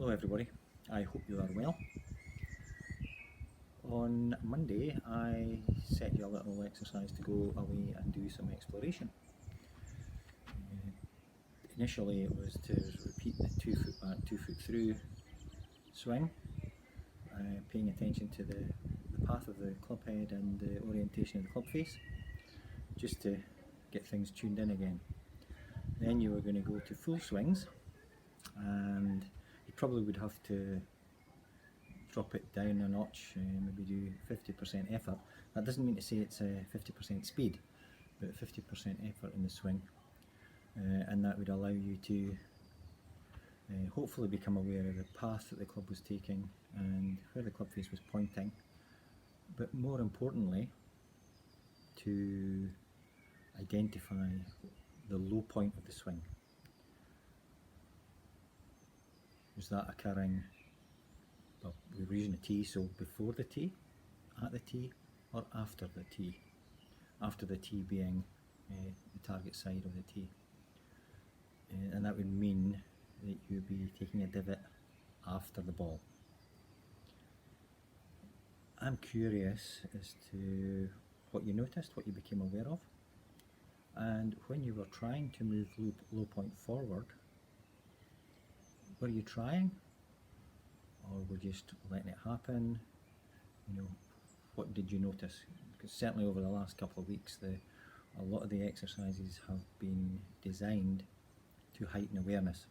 Hello everybody, I hope you are well. On Monday I set you a little exercise to go away and do some exploration. Initially it was to repeat the 2 foot back, 2 foot through swing, paying attention to the path of the club head and the orientation of the club face, just to get things tuned in again. Then you were going to go to full swings, and you probably would have to drop it down a notch, maybe do 50% effort. That doesn't mean to say it's a 50% speed, but 50% effort in the swing, and that would allow you to hopefully become aware of the path that the club was taking and where the club face was pointing, but more importantly to identify the low point of the swing. Was that occurring, well, we were using a tee, so before the tee, at the tee, or after the tee? After the tee being the target side of the tee. And that would mean that you would be taking a divot after the ball. I'm curious as to what you noticed, what you became aware of, and when you were trying to move low point forward, were you trying, or were you just letting it happen? You know, what did you notice? Because certainly over the last couple of weeks, a lot of the exercises have been designed to heighten awareness.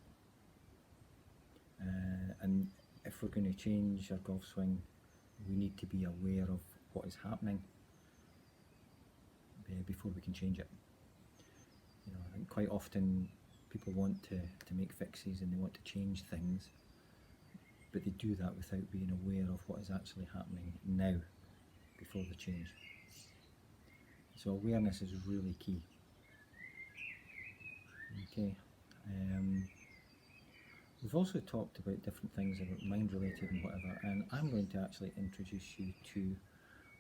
And if we're going to change our golf swing, we need to be aware of what is happening before we can change it. You know, I think quite often people want to make fixes and they want to change things, but they do that without being aware of what is actually happening now before the change. So awareness is really key. Okay. We've also talked about different things about mind related and whatever, and I'm going to actually introduce you to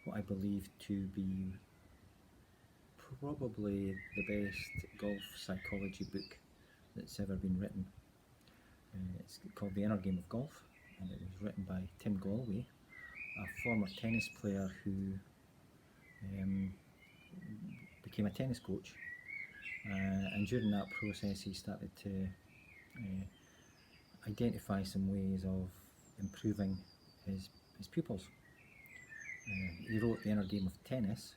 what I believe to be probably the best golf psychology book that's ever been written. It's called The Inner Game of Golf, and it was written by Tim Gallwey, a former tennis player who became a tennis coach, and during that process he started to identify some ways of improving his pupils. He wrote The Inner Game of Tennis,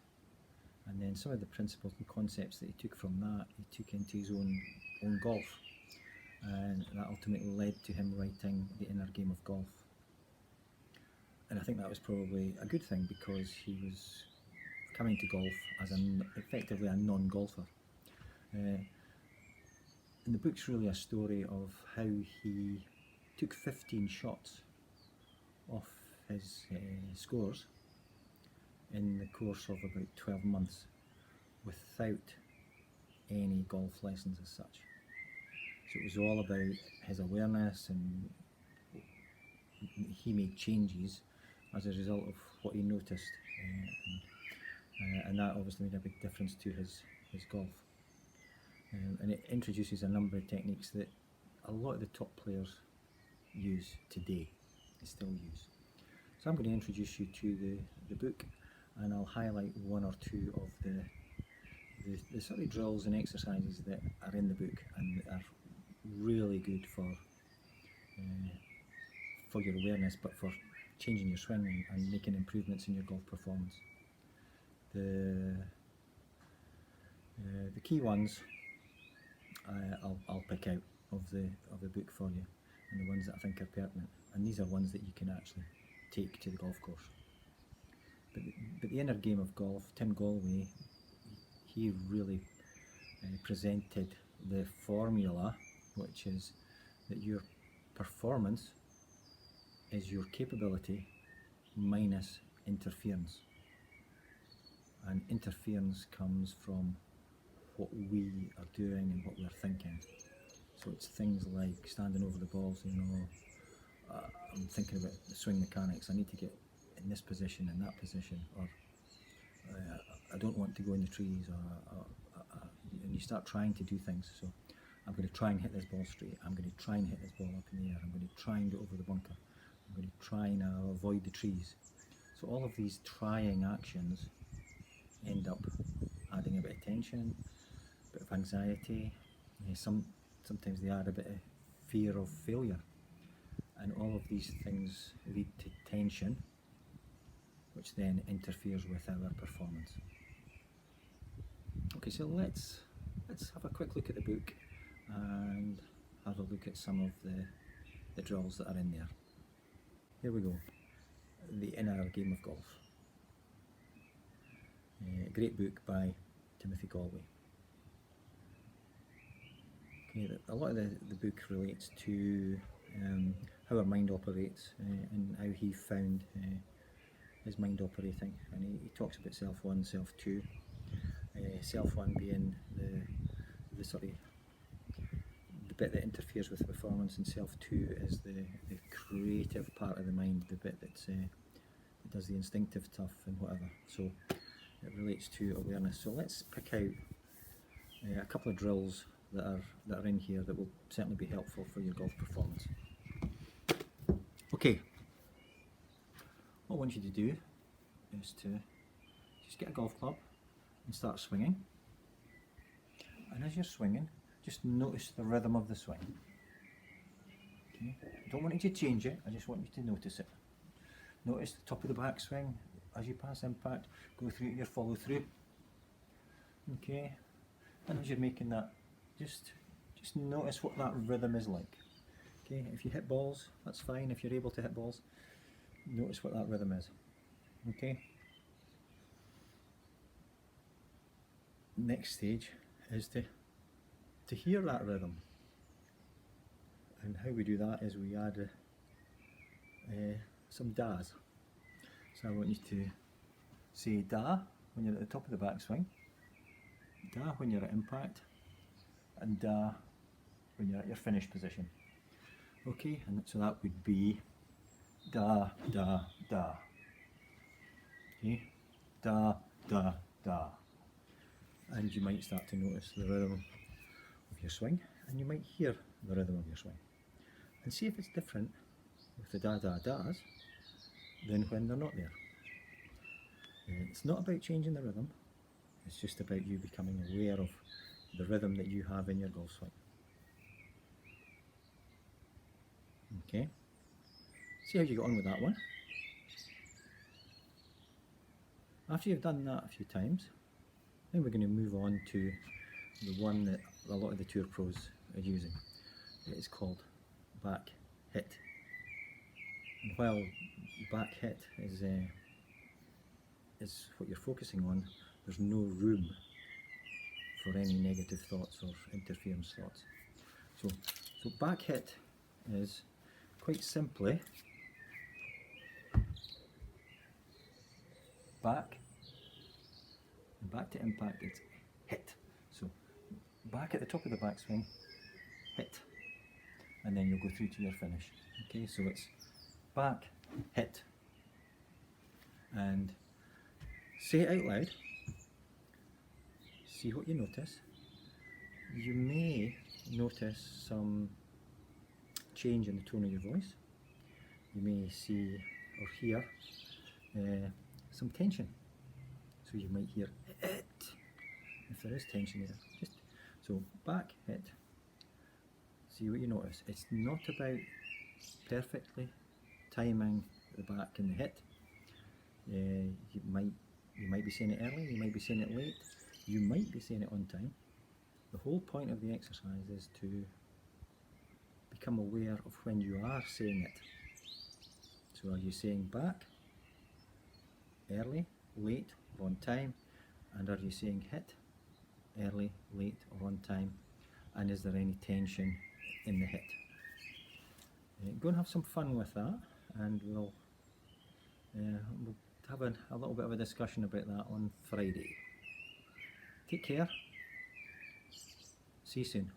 and then some of the principles and concepts that he took from that he took into his own golf, and that ultimately led to him writing The Inner Game of Golf. And I think that was probably a good thing, because he was coming to golf as effectively a non-golfer. And the book's really a story of how he took 15 shots off his scores in the course of about 12 months without any golf lessons as such. So it was all about his awareness, and he made changes as a result of what he noticed, and that obviously made a big difference to his golf. And it introduces a number of techniques that a lot of the top players use today, they still use. So I'm going to introduce you to the book, and I'll highlight one or two of the sort of drills and exercises that are in the book and that are really good for your awareness, but for changing your swing and making improvements in your golf performance. The key ones I'll pick out of the book for you, and the ones that I think are pertinent, and these are ones that you can actually take to the golf course. But the Inner Game of Golf, Tim Gallwey, he really presented the formula, which is that your performance is your capability minus interference, and interference comes from what we are doing and what we're thinking. So it's things like standing over the ball saying, oh, I'm thinking about the swing mechanics, I need to get in this position, in that position, or I don't want to go in the trees, and you start trying to do things. So I'm going to try and hit this ball straight, I'm going to try and hit this ball up in the air, I'm going to try and get over the bunker, I'm going to try and avoid the trees. So all of these trying actions end up adding a bit of tension, a bit of anxiety, sometimes they add a bit of fear of failure, and all of these things lead to tension, which then interferes with our performance. Okay, so let's have a quick look at the book and have a look at some of the drills that are in there. Here we go, The Inner Game of Golf. A great book by Tim Gallwey. Okay, a lot of the book relates to how our mind operates and how he found his mind operating, and he talks about self 1, self 2. Self 1 being the sort of the bit that interferes with the performance, and self 2 is the creative part of the mind, the bit that does the instinctive stuff and whatever. So it relates to awareness. So let's pick out a couple of drills that are in here that will certainly be helpful for your golf performance. Okay, what I want you to do is to just get a golf club and start swinging, and as you're swinging, just notice the rhythm of the swing. Okay? I don't want you to change it, I just want you to notice it. Notice the top of the backswing as you pass impact, go through to your follow through. Okay, and as you're making that, just notice what that rhythm is like. Okay, if you hit balls, that's fine. If you're able to hit balls, notice what that rhythm is. Okay. Next stage is to hear that rhythm, and how we do that is we add some das. So I want you to say da when you're at the top of the backswing, da when you're at impact, and da when you're at your finish position. Okay, and so that would be da, da, da. Okay, da, da, da. And you might start to notice the rhythm of your swing, and you might hear the rhythm of your swing. And see if it's different with the da, da, das than when they're not there. It's not about changing the rhythm, it's just about you becoming aware of the rhythm that you have in your golf swing. Okay, see how you get on with that one. After you've done that a few times, then we're going to move on to the one that a lot of the tour pros are using. It is called back hit. And while back hit is what you're focusing on, there's no room for any negative thoughts or interference thoughts. So back hit is quite simply back, and back to impact, it's hit. So back at the top of the backswing, hit, and then you'll go through to your finish. Okay, so it's back, hit, and say it out loud, see what you notice. You may notice some change in the tone of your voice. You may see or hear some tension. So you might hear it if there is tension there. So back, hit, see what you notice. It's not about perfectly timing the back and the hit. You might be saying it early, you might be saying it late, you might be saying it on time. The whole point of the exercise is to become aware of when you are saying it. So are you saying back, early, late, or on time? And are you saying hit, early, late, or on time? And is there any tension in the hit? Go and have some fun with that, and we'll have a little bit of a discussion about that on Friday. Take care. See you soon.